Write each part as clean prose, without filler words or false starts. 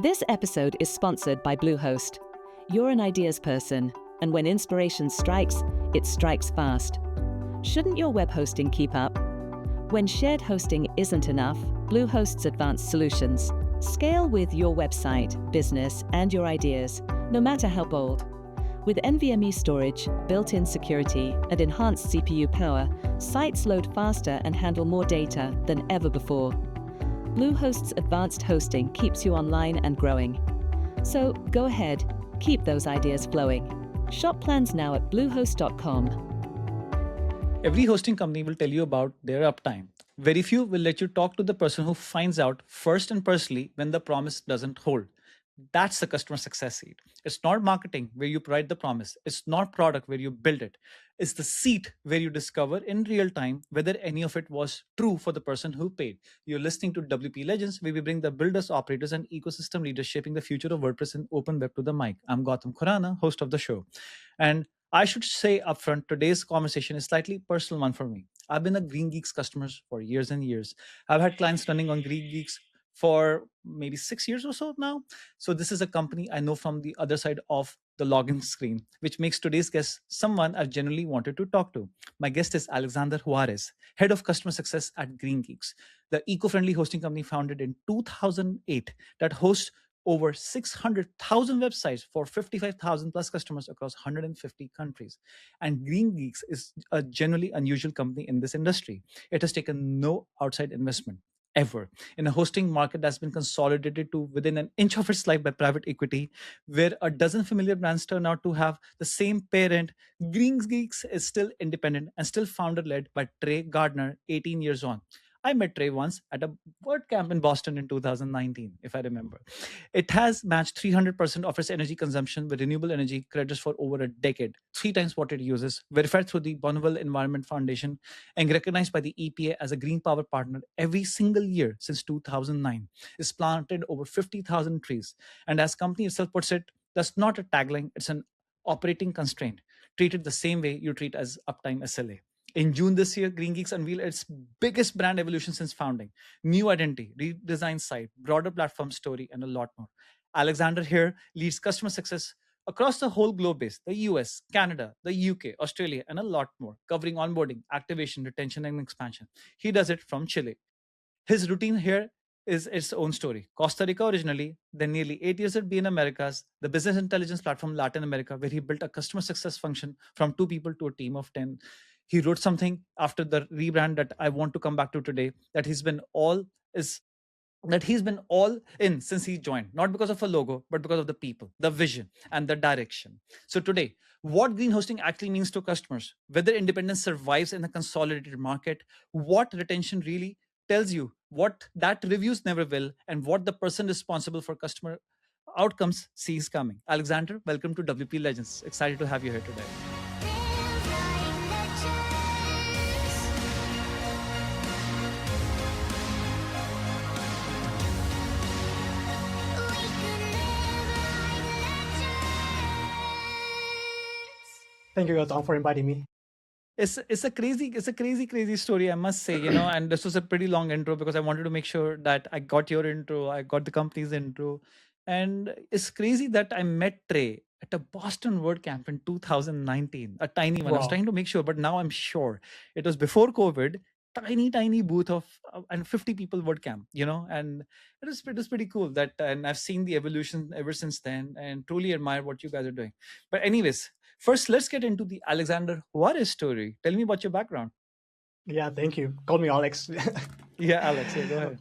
This episode is sponsored by Bluehost. You're an ideas person, and when inspiration strikes, it strikes fast. Shouldn't your web hosting keep up? When shared hosting isn't enough, Bluehost's advanced solutions scale with your website, business, and your ideas, no matter how bold. With NVMe storage, built-in security, and enhanced CPU power, sites load faster and handle more data than ever before. Bluehost's advanced hosting keeps you online and growing. So go ahead, keep those ideas flowing. Shop plans now at bluehost.com. Every hosting company will tell you about their uptime. Very few will let you talk to the person who finds out first and personally when the promise doesn't hold. That's the customer success seat. It's not marketing where you provide the promise. It's not product where you build it. It's the seat where you discover in real time whether any of it was true for the person who paid. You're listening to WP Legends, where we bring the builders, operators, and ecosystem leaders shaping the future of WordPress and open web to the mic. I'm Gautam Khurana, host of the show. And I should say upfront, today's conversation is slightly personal one for me. I've been a GreenGeeks customer for years and years. I've had clients running on GreenGeeks for maybe 6 years or so now. So this is a company I know from the other side of the login screen, which makes today's guest someone I've genuinely wanted to talk to. My guest is Alexander Juárez, Head of Customer Success at GreenGeeks, the eco-friendly hosting company founded in 2008 that hosts over 600,000 websites for 55,000 plus customers across 150 countries. And GreenGeeks is a generally unusual company in this industry. It has taken no outside investment ever in a hosting market that's been consolidated to within an inch of its life by private equity, where a dozen familiar brands turn out to have the same parent. GreenGeeks is still independent and still founder-led by Trey Gardner, 18 years on. I met Trey once at a WordCamp in Boston in 2019, if I remember. It has matched 300% of its energy consumption with renewable energy credits for over a decade, 3 times what it uses, verified through the Bonneville Environment Foundation, and recognized by the EPA as a green power partner every single year since 2009. It's planted over 50,000 trees. And as company itself puts it, that's not a tagline, it's an operating constraint, treated the same way you treat as uptime SLA. In June this year, GreenGeeks unveiled its biggest brand evolution since founding. New identity, redesigned site, broader platform story, and a lot more. Alexander here leads customer success across the whole globe base, the US, Canada, the UK, Australia, and a lot more, covering onboarding, activation, retention, and expansion. He does it from Chile. His routine here is its own story. Costa Rica originally, then nearly 8 years at BN Americas, the business intelligence platform Latin America, where he built a customer success function from 2 people to a team of 10. He wrote something after the rebrand that I want to come back to today, that he's been all in since he joined, not because of a logo, but because of the people, the vision, and the direction. So today, what green hosting actually means to customers, whether independence survives in a consolidated market, what retention really tells you, what that reviews never will, and what the person responsible for customer outcomes sees coming. Alexander, welcome to WP Legends. Excited to have you here today. Thank you, Gautam, for inviting me. It's a crazy story, I must say, and this was a pretty long intro because I wanted to make sure that I got your intro, I got the company's intro. And it's crazy that I met Trey at a Boston WordCamp in 2019, a tiny one. I was Wow. trying to make sure, but now I'm sure it was before COVID, tiny booth of and 50 people WordCamp, and it was pretty cool that, and I've seen the evolution ever since then and truly admire what you guys are doing. But anyways, first, let's get into the Alexander Juárez story. Tell me about your background. Yeah, thank you. Call me Alex. Yeah, Alex, go ahead.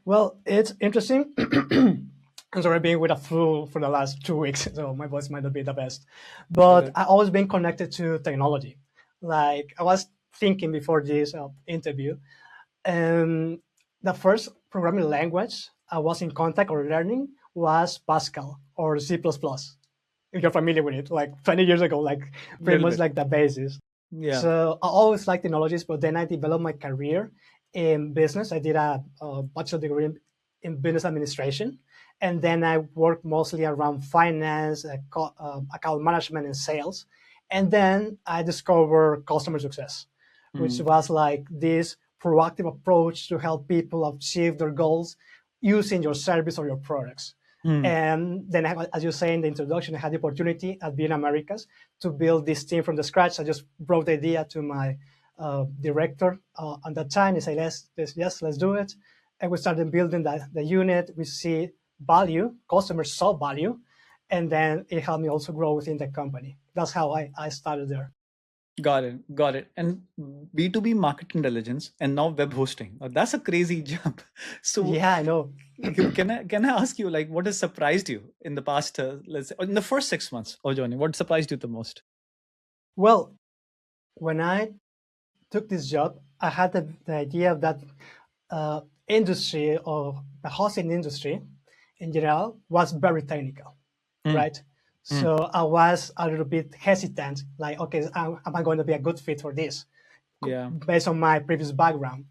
Well, it's interesting. I'm sorry, being with a flu for the last 2 weeks, so my voice might not be the best. But I've always been connected to technology. Like, I was thinking before this interview, the first programming language I was in contact or learning was Pascal or C++. If you're familiar with it, like 20 years ago, like pretty much like the basis. Yeah. So I always liked technologies, but then I developed my career in business. I did a bachelor degree in business administration, and then I worked mostly around finance, account management, and sales. And then I discovered customer success, which was like this proactive approach to help people achieve their goals using your service or your products. And then, as you say in the introduction, I had the opportunity at Being Americas to build this team from the scratch. I just brought the idea to my director at that time. He said, let's do it. And we started building the unit. We see value, customers saw value, and then it helped me also grow within the company. That's how I started there. Got it. Got it. And B2B market intelligence and now web hosting. That's a crazy jump. So yeah, I know. can I ask you, like, what has surprised you in the past, let's say, in the first 6 months of joining? What surprised you the most? Well, when I took this job, I had the idea of that industry, or the hosting industry in general, was very technical, right? So I was a little bit hesitant, like, okay, am I going to be a good fit for this? Yeah. Based on my previous background.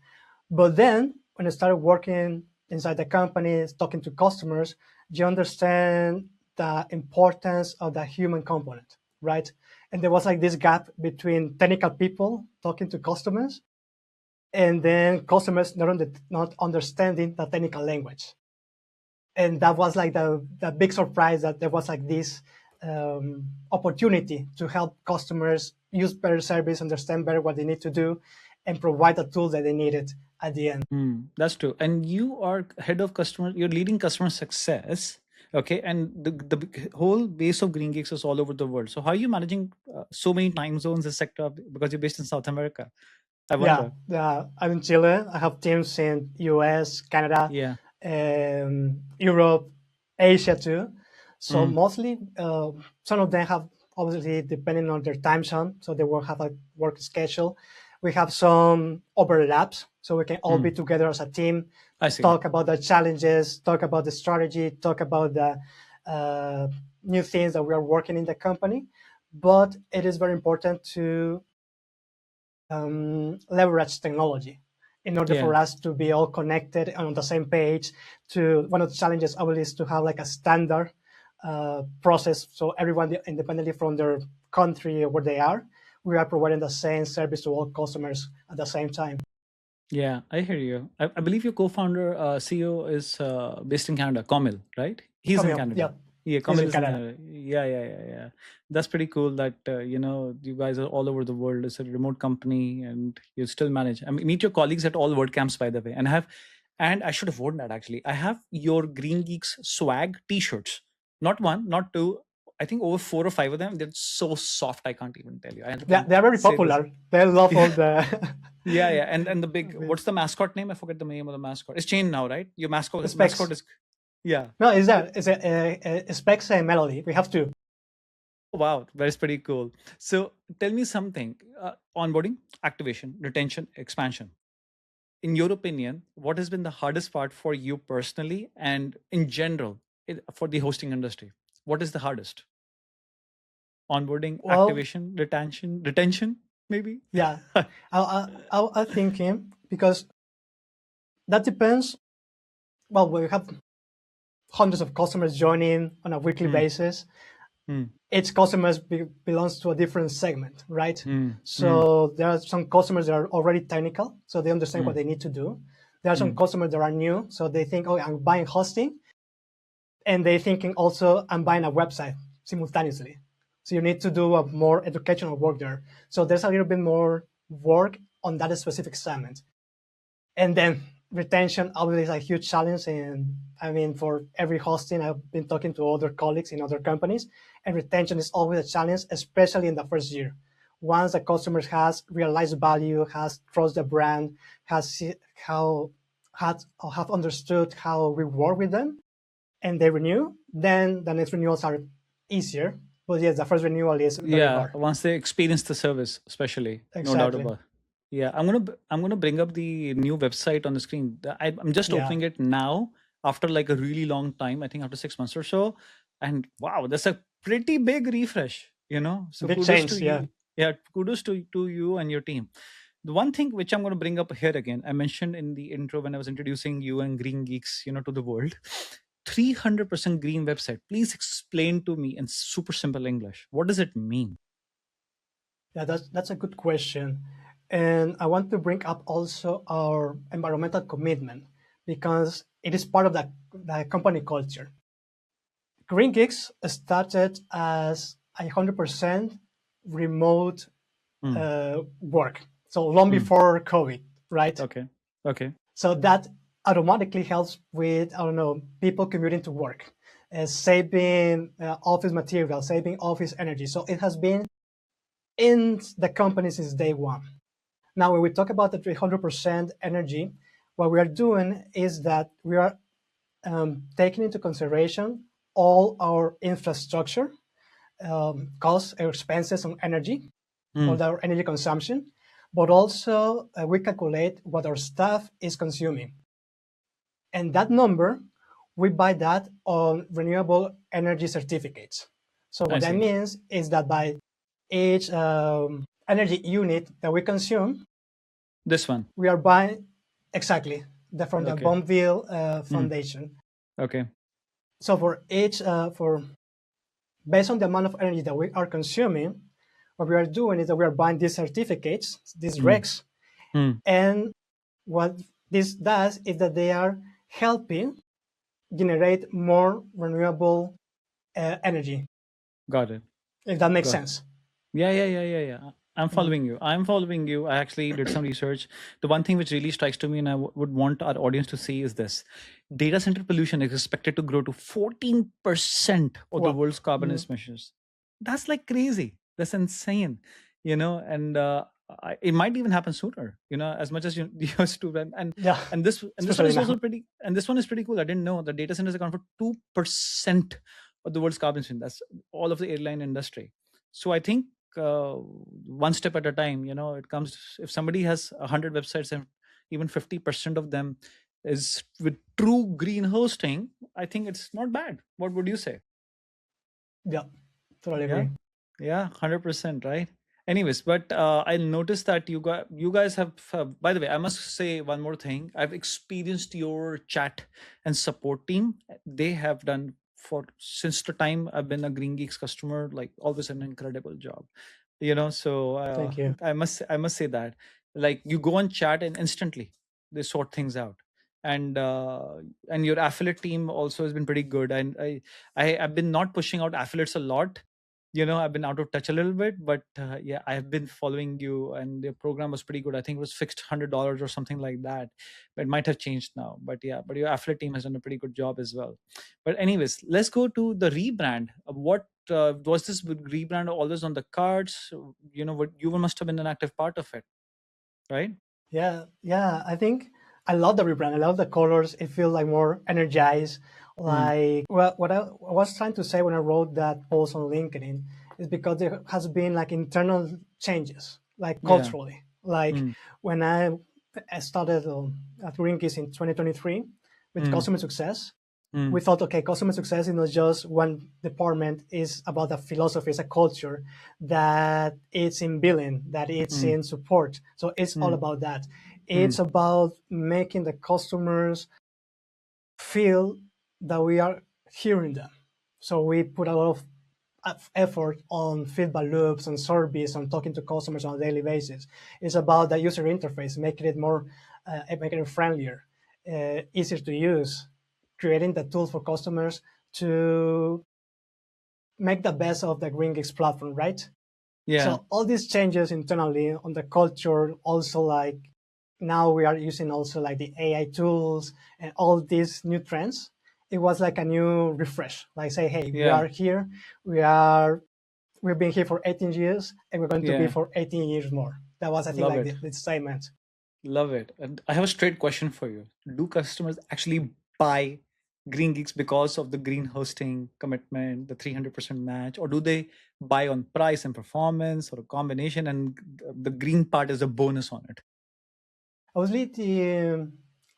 But then when I started working inside the company, talking to customers, you understand the importance of the human component, right? And there was like this gap between technical people talking to customers and then customers not understanding the technical language. And that was like the big surprise, that there was like this opportunity to help customers use better service, understand better what they need to do, and provide the tools that they needed at the end. That's true. And you are head of customer, you're leading customer success. Okay. And the whole base of GreenGeeks is all over the world. So how are you managing so many time zones, etc., because you're based in South America? I wonder. Yeah. I'm in Chile. I have teams in US, Canada, Europe, Asia too. So mostly, some of them have, obviously, depending on their time zone, so they will have a work schedule. We have some overlaps, so we can all be together as a team, talk about the challenges, talk about the strategy, talk about the new things that we are working in the company. But it is very important to leverage technology in order for us to be all connected and on the same page. One of the challenges, obviously, is to have like a standard process, so everyone, independently from their country or where they are, we are providing the same service to all customers at the same time. Yeah, I hear you. I believe your co-founder, CEO, is based in Canada, Kamil, right? He's in Canada. Yeah, Kamil is in Canada. Yeah. That's pretty cool that, you guys are all over the world. It's a remote company and you still manage. I mean, meet your colleagues at all WordCamps, by the way. And I should have worn that, actually. I have your GreenGeeks swag t-shirts. Not one, not two. I think over 4 or 5 of them. They're so soft, I can't even tell you. They're very popular. They love all the... Yeah. And the big, what's the mascot name? I forget the name of the mascot. It's changed now, right? Your mascot is... Yeah. No, it's a Specs and Melody. We have two. Wow, that's pretty cool. So tell me something. Onboarding, activation, retention, expansion. In your opinion, what has been the hardest part for you personally and in general for the hosting industry? What is the hardest? Onboarding, activation, retention, maybe? Yeah, I'm thinking, because that depends. Well, we have hundreds of customers joining on a weekly basis. Each customer belongs to a different segment, right? So there are some customers that are already technical, so they understand what they need to do. There are some customers that are new, so they think, oh, I'm buying hosting, and they're thinking also, I'm buying a website simultaneously. So you need to do a more educational work there. So there's a little bit more work on that specific segment. And then retention obviously is a huge challenge. And I mean, for every hosting, I've been talking to other colleagues in other companies, and retention is always a challenge, especially in the first year. Once the customer has realized value, has trust the brand, have understood how we work with them, and they renew, then the next renewals are easier. But yes, the first renewal is very hard. Once they experience the service, especially. Exactly. No doubt about it. Yeah, I'm gonna bring up the new website on the screen. I'm just opening it now after like a really long time. I think after 6 months or so, and wow, that's a pretty big refresh. So big kudos change, to you. Yeah, kudos to you and your team. The one thing which I'm going to bring up here again, I mentioned in the intro when I was introducing you and GreenGeeks, to the world. 300% green website. Please explain to me in super simple English. What does it mean? Yeah, that's a good question. And I want to bring up also our environmental commitment, because it is part of the company culture. GreenGeeks started as 100% remote work. So long before COVID, right? Okay. So that automatically helps with, I don't know, people commuting to work, saving office material, saving office energy. So it has been in the company since day one. Now, when we talk about the 300% energy, what we are doing is that we are taking into consideration all our infrastructure, costs or expenses on energy, or our energy consumption, but also we calculate what our staff is consuming. And that number, we buy that on renewable energy certificates. So what that means is that by each energy unit that we consume, this one, we are buying exactly from the Bonneville Foundation. Okay. So for each, based on the amount of energy that we are consuming, what we are doing is that we are buying these certificates, these recs, and what this does is that they are helping generate more renewable energy. Got it. If that makes sense. Yeah. I'm following you. I actually did some research. The one thing which really strikes to me, and I would want our audience to see, is this: data center pollution is expected to grow to 14% of the world's carbon emissions. That's like crazy. That's insane, and it might even happen sooner, as much as you used to. And this one is also pretty, and this one is pretty cool. I didn't know that data centers account for 2% of the world's carbon emissions. That's all of the airline industry. So I think one step at a time, it comes, if somebody has 100 websites and even 50% of them is with true green hosting, I think it's not bad. What would you say? Yeah, totally agree. Yeah, 100%, right? Anyways, but I noticed that you guys have, by the way, I must say one more thing. I've experienced your chat and support team. They have done, since the time I've been a GreenGeeks customer, like always an incredible job, so Thank you. I must say that, like, you go on chat and instantly they sort things out, and your affiliate team also has been pretty good. And I've been not pushing out affiliates a lot, I've been out of touch a little bit, but yeah, I have been following you, and the program was pretty good. I think it was fixed $100 or something like that. It might have changed now, but yeah, but your affiliate team has done a pretty good job as well. But anyways, let's go to the rebrand. What was this rebrand always on the cards? What you must have been an active part of it, right? Yeah. I think I love the rebrand. I love the colors. It feels like more energized. Like what I was trying to say when I wrote that post on LinkedIn is because there has been like internal changes, like culturally. Like when I started at GreenGeeks in 2023 with customer success, we thought, okay, customer success is not just one department. It's about a philosophy, it's a culture, that it's in billing, that it's in support. So it's all about that. It's about making the customers feel that we are hearing them. So we put a lot of effort on feedback loops, on surveys, on talking to customers on a daily basis. It's about the user interface, making it more, making it friendlier, easier to use, creating the tools for customers to make the best of the GreenGeeks platform, right? Yeah. So all these changes internally on the culture, also like now we are using also like the AI tools and all these new trends. It was like a new refresh, like say, hey, we are here, we've been here for 18 years and we're going to be for 18 years more. That was, I think, like the statement. Love it. And I have a straight question for you. Do customers actually buy GreenGeeks because of the green hosting commitment, the 300% match, or do they buy on price and performance, or a combination, and the green part is a bonus on it? Obviously, the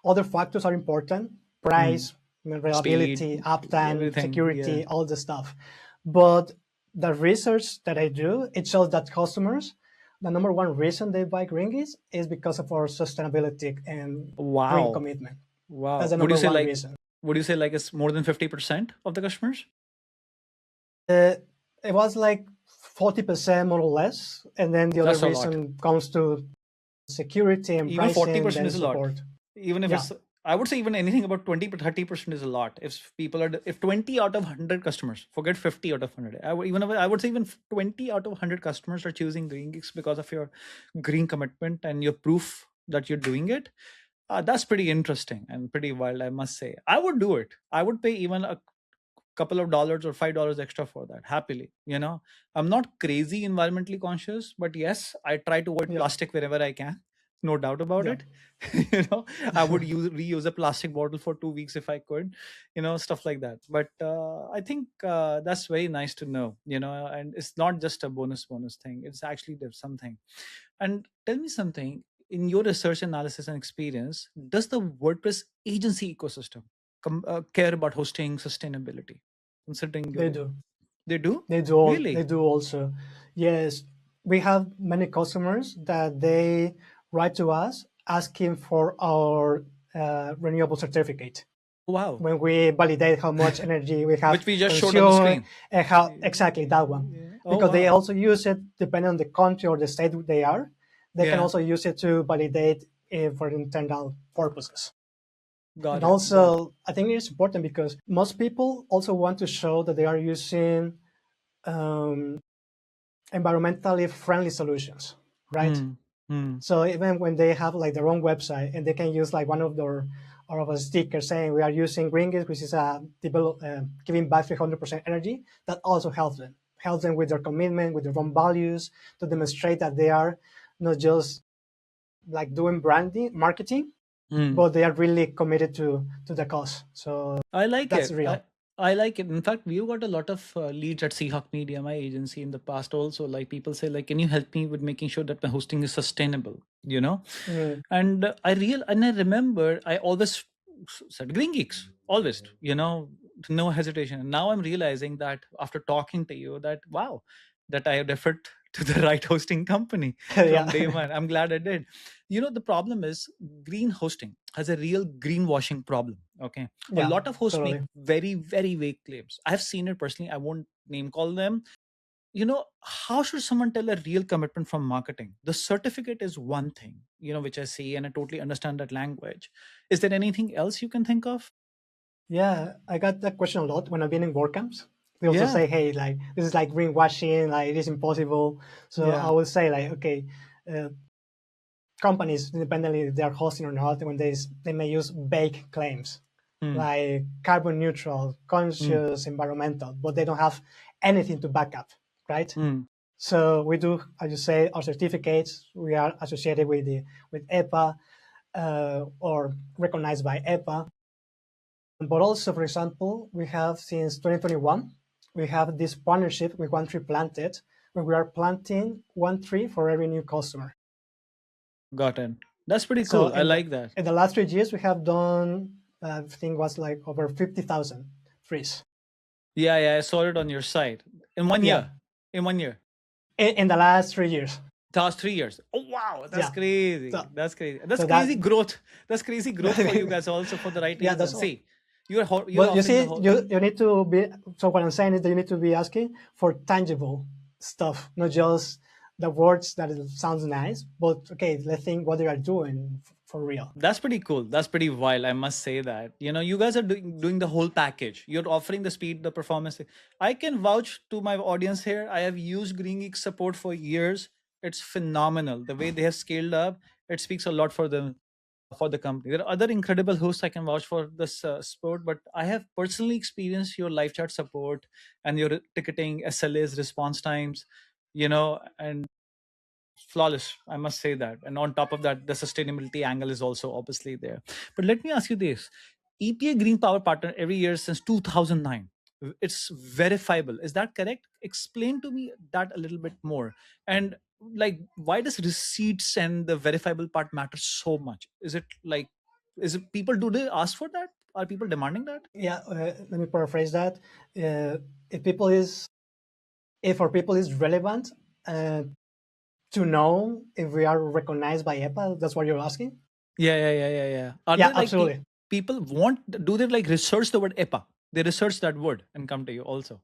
other factors are important: price, reliability, speed, uptime, security, all the stuff. But the research that I do, it shows that customers, the number one reason they buy GreenGeeks is because of our sustainability and green commitment. Wow. That's the number one reason. Would you say like it's more than 50% of the customers? It was like 40% more or less. And then the other reason comes to security and even pricing. 40% is a lot. Even if it's I would say even anything about 20 to 30% is a lot. If 20 out of 100 customers, forget 50 out of 100, I would say even 20 out of 100 customers are choosing GreenGeeks because of your green commitment and your proof that you're doing it. That's pretty interesting and pretty wild, I must say. I would do it. I would pay even a couple of dollars or $5 extra for that happily. I'm not crazy environmentally conscious, but yes, I try to avoid plastic wherever I can, no doubt about it. I would reuse a plastic bottle for 2 weeks if I could, stuff like that. But I think that's very nice to know, and it's not just a bonus thing, it's actually there's something. And tell me something, in your research analysis and experience, does the WordPress agency ecosystem care about hosting sustainability? Considering They do. They do? They do. Really? They do also. Yes, we have many customers that they write to us asking for our renewable certificate. Wow. When we validate how much energy we have, which we just showed on the screen. And how exactly that one. Yeah. Because they also use it depending on the country or the state they are. They can also use it to validate for internal purposes. Got and it. also, I think it's important because most people also want to show that they are using environmentally friendly solutions, right? So even when they have like their own website and they can use like one of their or of a sticker saying we are using GreenGeeks, which is giving back 300% energy, that also helps them with their commitment, with their own values, to demonstrate that they are not just like doing marketing, but they are really committed to the cause. So I like that's it. real. I like it. In fact, we've got a lot of leads at Seahawk Media, my agency, in the past also. Like people say, like, can you help me with making sure that my hosting is sustainable? And I remember I always said GreenGeeks, always, no hesitation. And now I'm realizing that after talking to you that, wow, that I referred to the right hosting company from day one. I'm glad I did. The problem is green hosting has a real greenwashing problem. Okay. A lot of hosts make very, very vague claims. I've seen it personally. I won't name call them. How should someone tell a real commitment from marketing? The certificate is one thing, which I see, and I totally understand that language. Is there anything else you can think of? Yeah, I got that question a lot when I've been in WordCamps. They also say, hey, like, this is like greenwashing, like, it is impossible. So I would say, like, okay, companies, independently if they're hosting or not, when they may use vague claims, like carbon neutral, conscious, environmental, but they don't have anything to back up, right? So we do, as you say, our certificates, we are associated with EPA or recognized by EPA. But also, for example, we have since 2021, we have this partnership with One Tree Planted, where we are planting one tree for every new customer. Got it. That's pretty cool. I like that. In the last 3 years, we have done, I think, was like over 50,000 trees. Yeah, I saw it on your site. In 1 year. In 1 year. In the last 3 years. Last 3 years. Oh wow, that's crazy. That's crazy. That's crazy growth. That's crazy growth for you guys also for the right reason. That's see. You're you see, you need to be. So what I'm saying is that you need to be asking for tangible stuff, not just the words that it sounds nice, but okay, let's think what they are doing for real. That's pretty cool. That's pretty wild. I must say that. You guys are doing the whole package. You're offering the speed, the performance. I can vouch to my audience here. I have used GreenGeeks support for years. It's phenomenal. The way they have scaled up, it speaks a lot for them. For the company. There are other incredible hosts I can vouch for this support, but I have personally experienced your live chat support and your ticketing, SLAs, response times, and flawless. I must say that. And on top of that, the sustainability angle is also obviously there. But let me ask you this. EPA Green Power Partner every year since 2009. It's verifiable. Is that correct? Explain to me that a little bit more. And like, why does receipts and the verifiable part matter so much? Is it people, do they ask for that? Are people demanding that? Yeah, let me paraphrase that. If for people is relevant to know if we are recognized by EPA, that's what you're asking? Yeah. Absolutely. People do they like research the word EPA? They research that word and come to you also?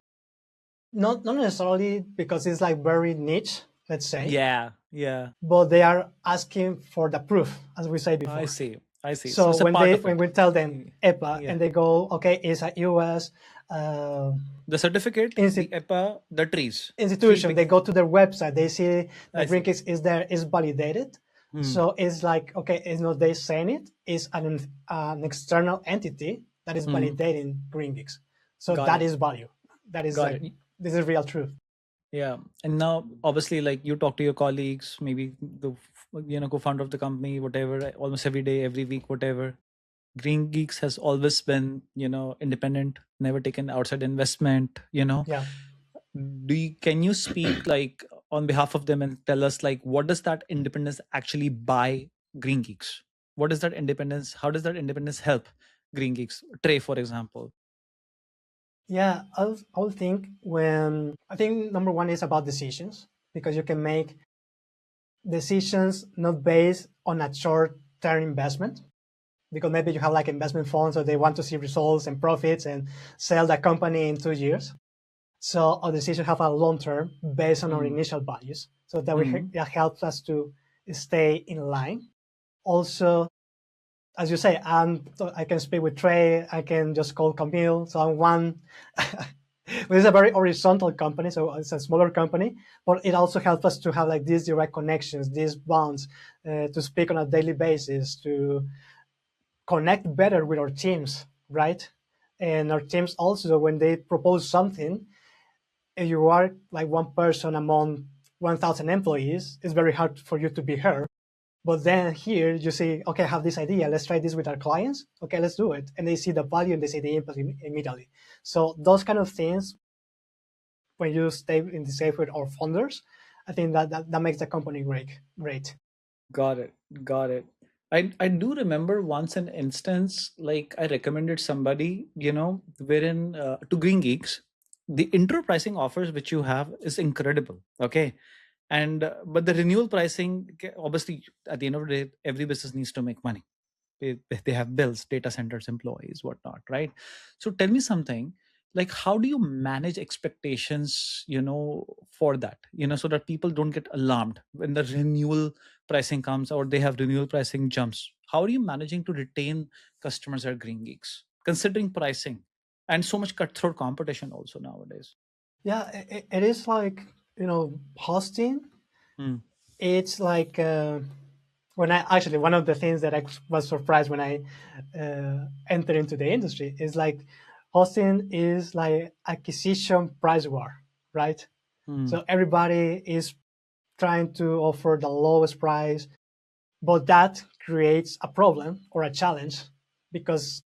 Not necessarily, because it's like very niche, let's say. Yeah. But they are asking for the proof, as we say before. I see. I see. So it's a when part of when it. we tell them EPA Yeah. and they go, okay, it's a US The certificate, the EPA, the trees. Three institution, big. they go to their website, they see I that see. GreenGeeks is there, is validated. So it's like, okay, it's not they saying it, it's an external entity that is validating GreenGeeks. So Got that it. is value. That is Got like, it. this is real truth. Yeah. And now, obviously, like you talk to your colleagues, maybe the co-founder of the company, whatever, almost every day, every week, whatever. Green Geeks has always been, independent, never taken outside investment. Yeah. Can you speak like on behalf of them and tell us like what does that independence actually buy Green Geeks? What is that independence? How does that independence help Green Geeks? Trey, for example. Yeah, I would think I think number one is about decisions, because you can make decisions not based on a short-term investment, because maybe you have like investment funds, so they want to see results and profits and sell the company in 2 years. So our decisions have a long term based on our initial values. So that helps us to stay in line. Also, as you say, I can speak with Trey, I can just call Camille. So I'm one. It's a very horizontal company, so it's a smaller company, but it also helps us to have like these direct connections, these bonds, to speak on a daily basis, to connect better with our teams, right? And our teams also, when they propose something, if you are like one person among 1,000 employees, it's very hard for you to be heard. But then here you say, okay, I have this idea. Let's try this with our clients. Okay, let's do it. And they see the value and they see the impact immediately. So those kind of things, when you stay in the safe with our founders, I think that makes the company great. Got it. Got it. I do remember once an instance like I recommended somebody, wherein to Green Geeks, the intro pricing offers which you have is incredible. Okay. And but the renewal pricing, obviously, at the end of the day, every business needs to make money. They have bills, data centers, employees, whatnot, right? So tell me something like how do you manage expectations, for that, so that people don't get alarmed when the renewal pricing comes or they have renewal pricing jumps. How are you managing to retain customers at Green Geeks, considering pricing and so much cutthroat competition also nowadays? Yeah, it is like, hosting. It's like when I actually, one of the things that I was surprised when I entered into the industry is like hosting is like acquisition price war, right? So everybody is trying to offer the lowest price, but that creates a problem or a challenge, because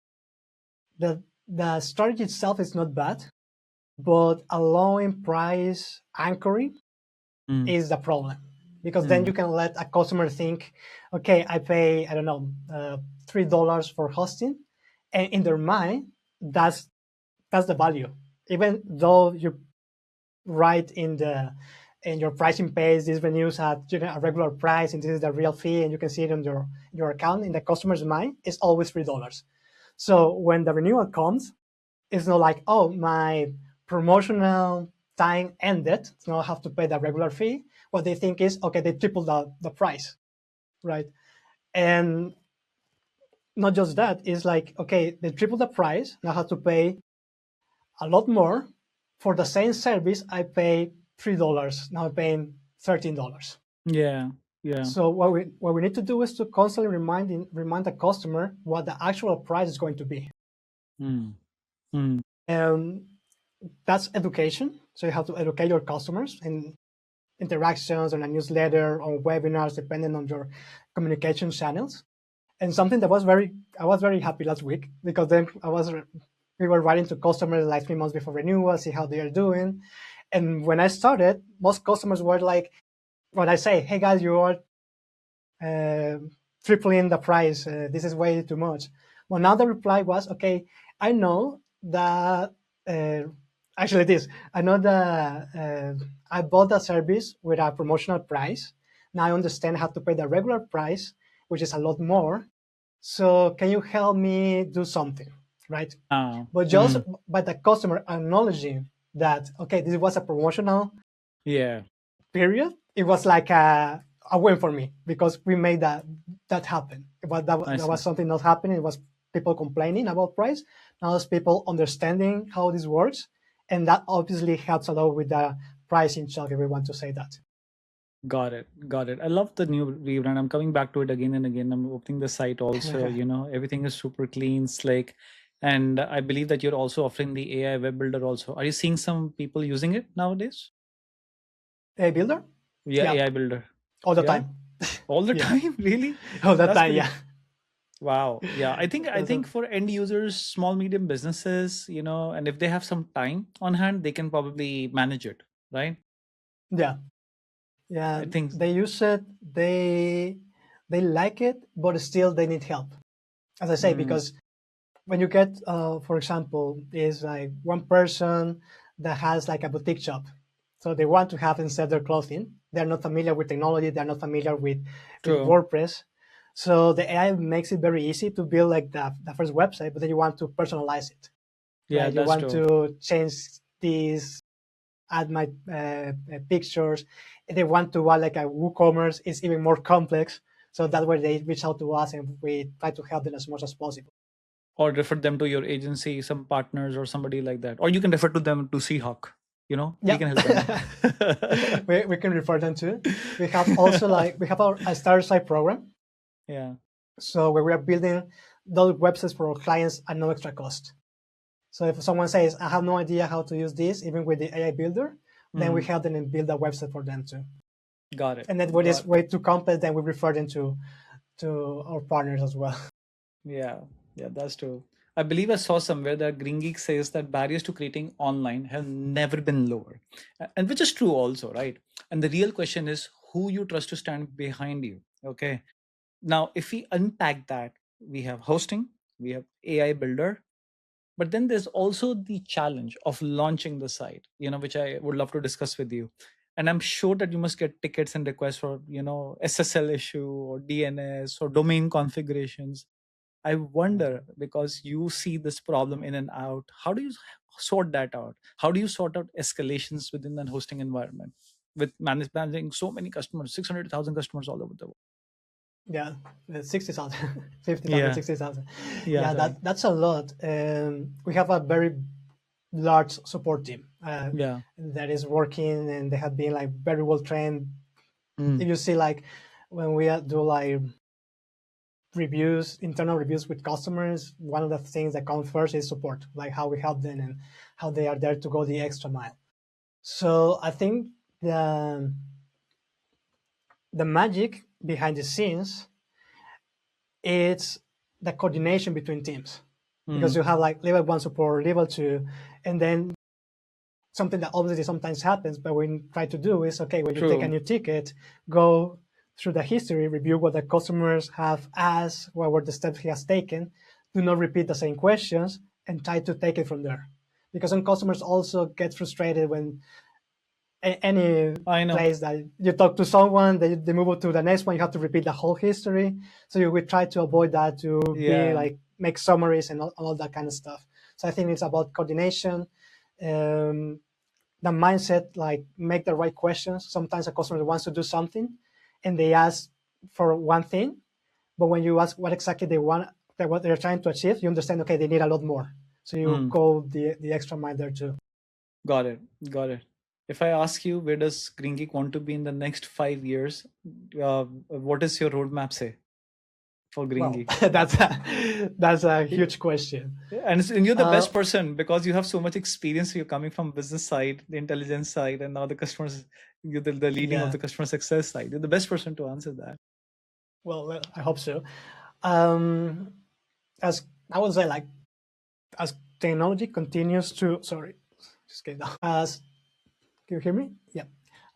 the strategy itself is not bad, but allowing price anchoring is the problem, because then you can let a customer think, okay, I pay, I don't know, $3 for hosting, and in their mind, that's the value, even though you write in your pricing page, these venues at a regular price, and this is the real fee, and you can see it on your account. In the customer's mind, it's always $3. So when the renewal comes, it's not like, oh, my promotional time ended, so I have to pay the regular fee. What they think is, okay, they tripled the price, right? And not just that, it's like, okay, they tripled the price, now I have to pay a lot more. For the same service, I pay $3, now I'm paying $13. Yeah. So what we need to do is to constantly remind the customer what the actual price is going to be. And that's education. So you have to educate your customers in interactions, on a newsletter, on webinars, depending on your communication channels. And something that I was very happy last week, because then we were writing to customers like 3 months before renewal, see how they are doing. And when I started, most customers were like, when I say, hey guys, you are tripling the price, this is way too much. Well, now the reply was, okay, I know that, actually this, I know that I bought the service with a promotional price. Now I understand how to pay the regular price, which is a lot more. So can you help me do something, right? But just by the customer acknowledging that, okay, this was a promotional Yeah. period, it was like a, a win for me because we made that happen. But that was something not happening. It was people complaining about price. Now it's people understanding how this works, and that obviously helps a lot with the pricing chunk, if we want to say that. Got it. I love the new rebrand. I'm coming back to it again and again. I'm opening the site also. Everything is super clean, slick. And I believe that you're also offering the AI web builder also. Are you seeing some people using it nowadays? AI builder? Yeah. AI builder. All the time. All the time? Really? All the time, yeah. Wow. Yeah. I think for end users, small, medium businesses, and if they have some time on hand, they can probably manage it, right? Yeah. I think they use it, they like it, but still they need help. As I say, because when you get, for example, is like one person that has like a boutique shop. So they want to have and sell their clothing. They're not familiar with technology. They're not familiar with WordPress. So the AI makes it very easy to build like the first website, but then you want to personalize it. Yeah, you want to change these, add my pictures. If they want to add like a WooCommerce, it's even more complex. So that way they reach out to us and we try to help them as much as possible. Or refer them to your agency, some partners or somebody like that. Or you can refer to them to Seahawk. We can help them. we can refer them to. We have also we have a starter site program. Yeah. So where we are building those websites for our clients at no extra cost. So if someone says, I have no idea how to use this, even with the AI builder, then we help them and build a website for them too. Got it. And then when it's way too complex, then we refer them to our partners as well. Yeah, that's true. I believe I saw somewhere that GreenGeeks says that barriers to creating online have never been lower, and which is true also, right? And the real question is who you trust to stand behind you. Okay. Now, if we unpack that, we have hosting, we have AI builder, but then there's also the challenge of launching the site, which I would love to discuss with you. And I'm sure that you must get tickets and requests for, SSL issue or DNS or domain configurations. I wonder, because you see this problem in and out, how do you sort that out? How do you sort out escalations within that hosting environment with managing so many customers, 600,000 customers all over the world? Yeah, 60,000, 50,000, 60,000. Yeah, that's a lot. We have a very large support team that is working, and they have been like very well trained. If you see like when we do like reviews, internal reviews with customers, one of the things that comes first is support, like how we help them and how they are there to go the extra mile. So I think the magic behind the scenes, it's the coordination between teams, because you have like level 1 support, level 2, and then something that obviously sometimes happens, but we try to do is, okay, when you take a new ticket, go through the history, review what the customers have asked, what were the steps he has taken, do not repeat the same questions, and try to take it from there. Because some customers also get frustrated when any place that you talk to someone, they move to the next one, you have to repeat the whole history. So we try to avoid that, to be like, make summaries and all that kind of stuff. So I think it's about coordination, the mindset, like make the right questions. Sometimes a customer wants to do something and they ask for one thing, but when you ask what exactly they want, what they're trying to achieve, you understand, okay, they need a lot more. So you go the extra mile there too. Got it. If I ask you, where does GreenGeek want to be in the next 5 years? What does your roadmap say for GreenGeek? Well, that's a huge question. And you're the best person because you have so much experience. You're coming from business side, the intelligence side, and now the customers, you're the leading of the customer success side. You're the best person to answer that. Well, I hope so. As I would say, like, as technology continues to, can you hear me? Yeah.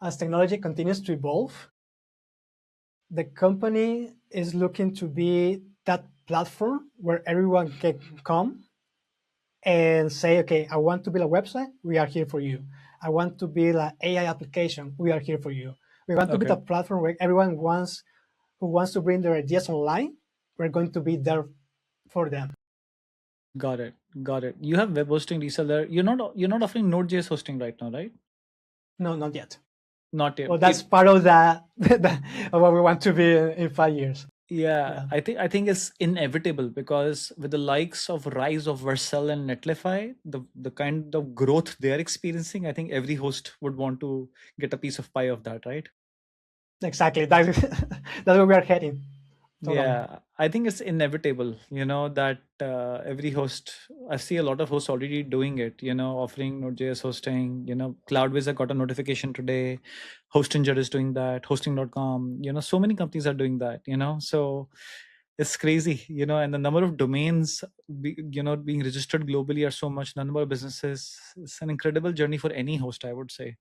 As technology continues to evolve, the company is looking to be that platform where everyone can come and say, okay, I want to build a website, we are here for you. I want to build an AI application, we are here for you. We want to be the platform where everyone who wants to bring their ideas online, we're going to be there for them. Got it. You have web hosting reseller. You're not offering Node.js hosting right now, right? No, not yet. Not yet. Well, that's part of that of what we want to be in 5 years. Yeah, I think it's inevitable because with the likes of rise of Vercel and Netlify, the kind of growth they're experiencing, I think every host would want to get a piece of pie of that, right? Exactly. That's where we are heading. Totally. Yeah, I think it's inevitable, that every host, I see a lot of hosts already doing it, offering Node.js hosting, Cloudways, I got a notification today, Hostinger is doing that, hosting.com, so many companies are doing that, so it's crazy, and the number of domains, being registered globally are so much, the number of businesses, it's an incredible journey for any host, I would say,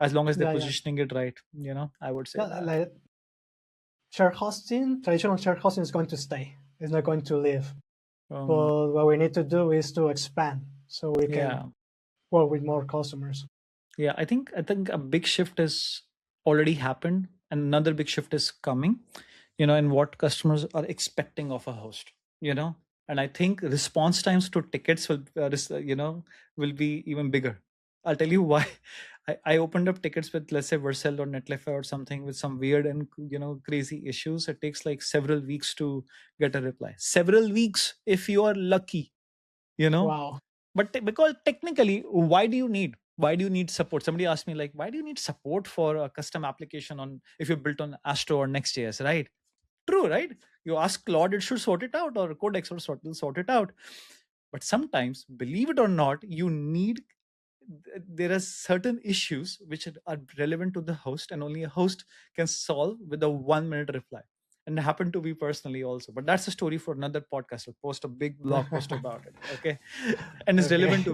as long as they're positioning it right, I would say that. Like, traditional shared hosting is going to stay. It's not going to leave. But what we need to do is to expand so we can work with more customers. Yeah, I think a big shift has already happened, and another big shift is coming, in what customers are expecting of a host, and I think response times to tickets will, will be even bigger. I'll tell you why. I opened up tickets with, let's say, Vercel or Netlify or something with some weird and crazy issues. It takes like several weeks to get a reply. Several weeks if you are lucky, Wow. But because technically, why do you need support? Somebody asked me, like, why do you need support for a custom application on if you're built on Astro or Next.js, right? True, right? You ask Claude, it should sort it out, or Codex will sort it out. But sometimes, believe it or not, there are certain issues which are relevant to the host, and only a host can solve with a 1-minute reply. And happen to be personally also, but that's a story for another podcast. I'll post a big blog post about it. Okay, and it's relevant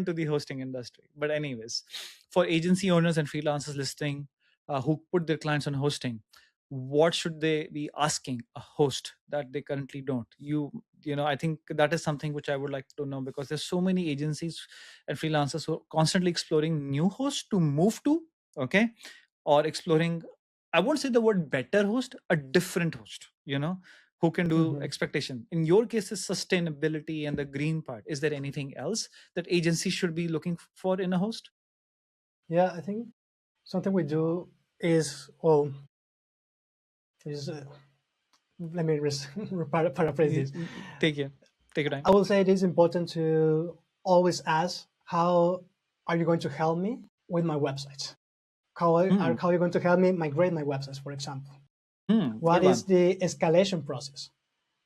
to the hosting industry. But anyways, for agency owners and freelancers listening, who put their clients on hosting, what should they be asking a host that they currently don't? I think that is something which I would like to know, because there's so many agencies and freelancers who are constantly exploring new hosts to move to, okay, or exploring, I won't say the word better host, a different host, who can do expectation. In your case, is sustainability and the green part. Is there anything else that agencies should be looking for in a host? Yeah, I think something we do is, let me paraphrase this. Take your time. I will say it is important to always ask, how are you going to help me with my websites? How are you going to help me migrate my websites, for example? What is the escalation process?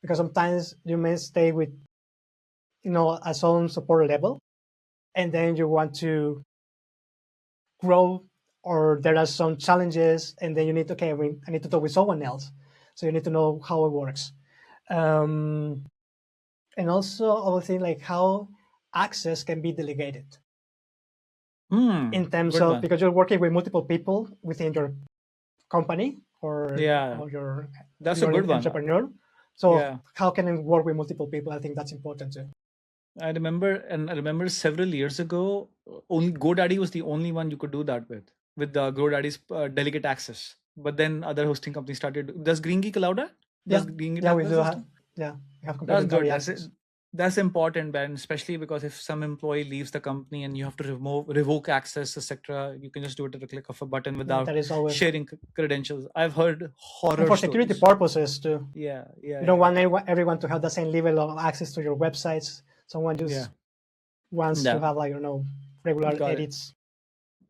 Because sometimes you may stay with, a some support level, and then you want to grow, or there are some challenges, and then you need to, I need to talk with someone else. So you need to know how it works. And also, I would think like how access can be delegated. In terms of, because you're working with multiple people within your company, or that's a good entrepreneur. One. So how can it work with multiple people? I think that's important too. I remember several years ago, only GoDaddy was the only one you could do that with the GoDaddy's delegate access. But then other hosting companies started. Does GreenGeek allow that? Does GreenGeek we do have. Yeah, we have complementary access. That's important, Ben, especially because if some employee leaves the company and you have to revoke access, etc., you can just do it at a click of a button without sharing credentials. I've heard horror for security purposes too. Yeah. You don't want everyone to have the same level of access to your websites. Someone just wants to have, like, regular edits.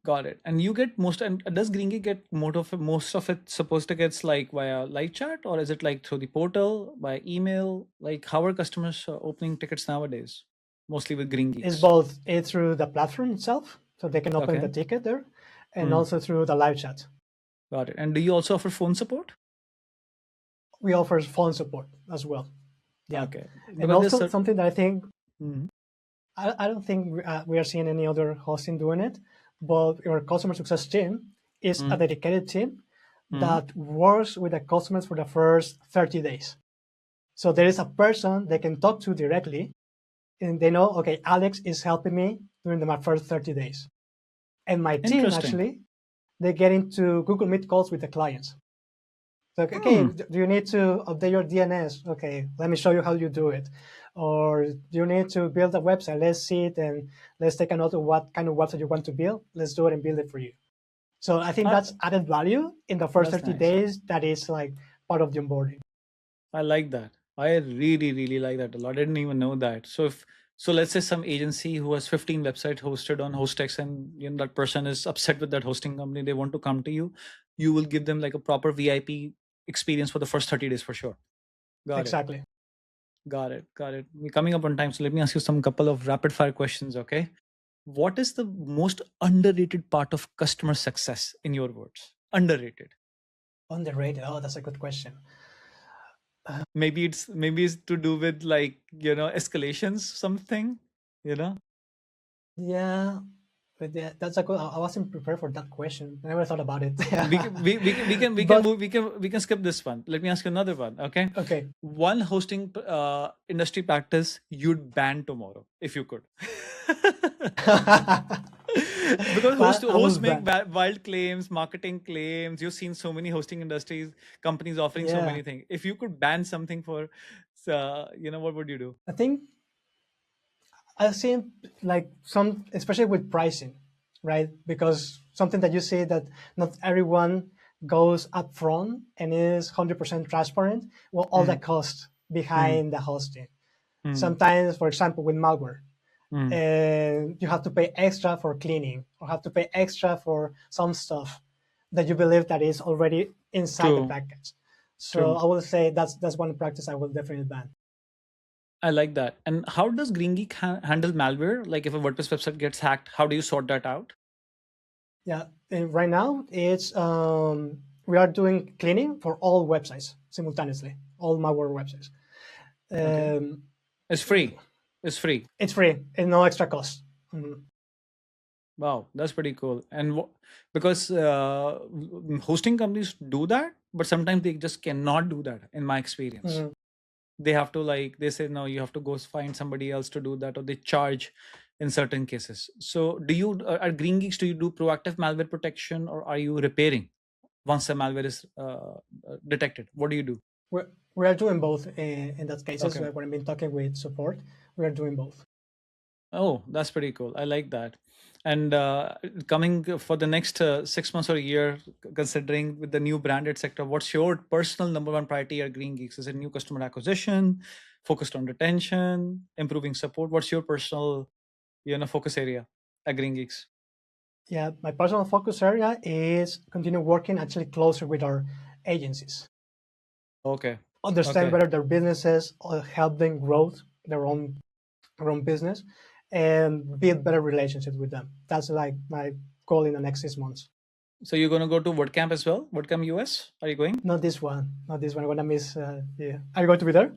Got it. And you get and does GreenGeek get most of it supposed to get like via live chat, or is it like through the portal, by email? Like, how are customers opening tickets nowadays? Mostly with GreenGeeks. It's both. It's through the platform itself, so they can open the ticket there, and also through the live chat. Got it. And do you also offer phone support? We offer phone support as well. Yeah. Okay. And also something that I think, I don't think we are seeing any other hosting doing it, but your customer success team is a dedicated team that works with the customers for the first 30 days. So there is a person they can talk to directly, and they know, okay, Alex is helping me during my first 30 days. And my team, actually, they get into Google Meet calls with the clients. So, okay, do you need to update your DNS? Okay, let me show you how you do it. Or do you need to build a website? Let's see it, and let's take a note of what kind of website you want to build. Let's do it and build it for you. So I think that's added value in the first That's 30 nice. days. That is like part of the onboarding. I like that. I really, really like that a lot. I didn't even know that. So let's say some agency who has 15 websites hosted on Hostex, and that person is upset with that hosting company. They want to come to you. You will give them like a proper VIP experience for the first 30 days for sure. Got Exactly. it. Got it. We're coming up on time, so let me ask you some couple of rapid fire questions. Okay. What is the most underrated part of customer success in your words? Underrated. Underrated. Oh, that's a good question. Maybe it's to do with like escalations, something. Yeah, but that's a good. I wasn't prepared for that question. I never thought about it. We can skip this one. Let me ask you another one. Okay. Okay. One hosting industry practice you'd ban tomorrow if you could. Because hosts make wild claims, marketing claims. You've seen so many hosting industries companies offering so many things. If you could ban something for, what would you do? I think I've seen like some, especially with pricing, right? Because something that you say that not everyone goes up front and is 100% transparent. Well, all the cost behind the hosting. Sometimes, for example, with malware, and you have to pay extra for cleaning or have to pay extra for some stuff that you believe that is already inside the package. So I will say that's one practice I will definitely ban. I like that. And how does GreenGeek handle malware? Like if a WordPress website gets hacked, how do you sort that out? Yeah, and right now it's we are doing cleaning for all websites simultaneously, all malware websites. It's free. It's free. It's free and no extra cost. Wow, that's pretty cool. And because hosting companies do that, but sometimes they just cannot do that. In my experience, they have to they say no, you have to go find somebody else to do that, or they charge in certain cases. So do you at GreenGeeks, do you do proactive malware protection, or are you repairing once the malware is detected? What do you do? We are doing both in that cases. Okay. When I've been talking with support, we are doing both. Oh, that's pretty cool. I like that. And coming for the next 6 months or a year, considering with the new branded sector, what's your personal number one priority at GreenGeeks? Is it new customer acquisition, focused on retention, improving support? What's your personal, focus area at GreenGeeks? Yeah, my personal focus area is continue working actually closer with our agencies. Okay. Understand better their businesses, or help them grow their own business, and build better relationships with them. That's like my goal in the next 6 months. So you're going to go to WordCamp as well? WordCamp US? Are you going? Not this one. I'm going to miss. Yeah. Are you going to be there?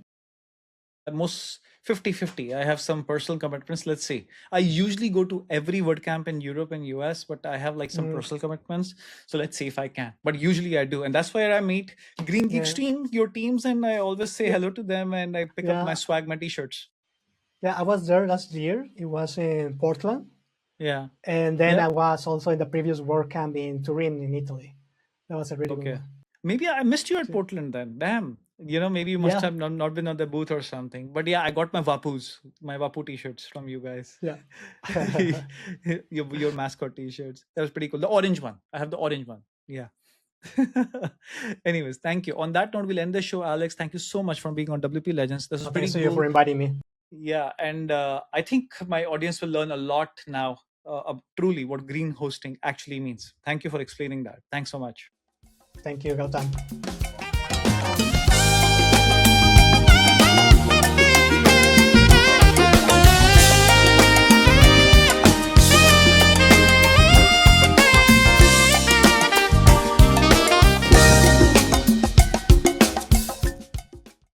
Most 50-50. I have some personal commitments. Let's see. I usually go to every WordCamp in Europe and US, but I have like some personal commitments. So let's see if I can. But usually I do. And that's where I meet GreenGeeks team, your teams, and I always say hello to them, and I pick up my swag, my t-shirts. Yeah, I was there last year. It was in Portland. Yeah. And then I was also in the previous WordCamp in Turin in Italy. That was a really good one. Maybe I missed you at Portland then. Damn. Maybe you must have not been on the booth or something. But yeah, I got my Vapu t-shirts from you guys. Yeah. your mascot t-shirts. That was pretty cool. The orange one. I have the orange one. Yeah. Anyways, thank you. On that note, we'll end the show. Alex, thank you so much for being on WP Legends. This was pretty cool. Thank you for inviting me. Yeah, and I think my audience will learn a lot now truly what green hosting actually means. Thank you for explaining that. Thanks so much. Thank you, Gautam.